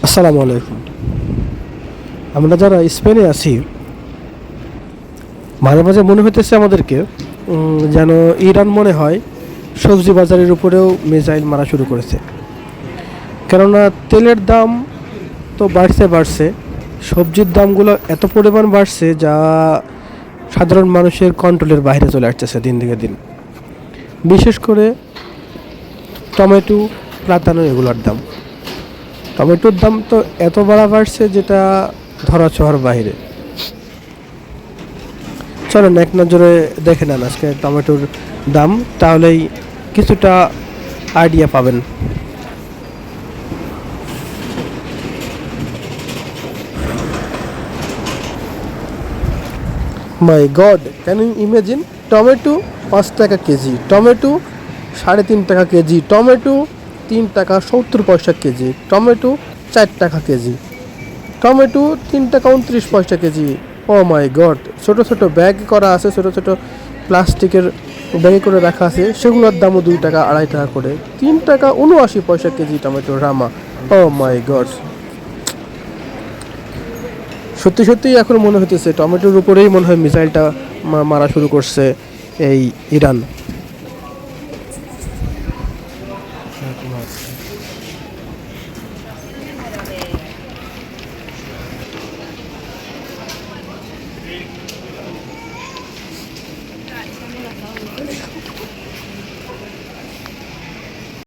আসসালামু আলাইকুম। আমরা যারা স্পেনে আছি, মাঝে মাঝে মনে হইতেছে আমাদেরকে যেন ইরান মনে হয় সবজি বাজারের উপরেও মিসাইল মারা শুরু করেছে। কেননা তেলের দাম তো বাড়ছে বাড়ছে, সবজির দামগুলো এত পরিমাণ বাড়ছে যা সাধারণ মানুষের কন্ট্রোলের বাইরে চলে আসতেছে দিন থেকে দিন। বিশেষ করে টমেটো, প্লাতানো এগুলোর দাম, টমেটোর দাম তো এত বাড়ছে যেটা ধরা ছোঁয়ার বাইরে। চলেন এক নজরে দেখে নেন আজকে টমেটোর দাম, তাহলেই কিছুটা আইডিয়া পাবেন। My god, can you imagine? Tomato 5 টাকা কেজি, টমেটো 3.5 টাকা কেজি, টমেটো 3 টাকা 70 পয়সা কেজি, টমেটো 4 টাকা কেজি, টমেটো 3 টাকা 29 পয়সা কেজি। ও মাই গড, ছোটো ছোটো ব্যাগ করা আছে, ছোটো ছোটো প্লাস্টিকের ব্যাগে করে রাখা আছে, সেগুলোর দামও 2 টাকা 2.5 টাকা করে। 3 টাকা 79 পয়সা কেজি টমেটো রামা। ও মাই গড, সত্যি সত্যিই এখন মনে হইতেছে টমেটোর উপরেই মনে হয় মিসাইলটা মারা শুরু করছে এই ইরান।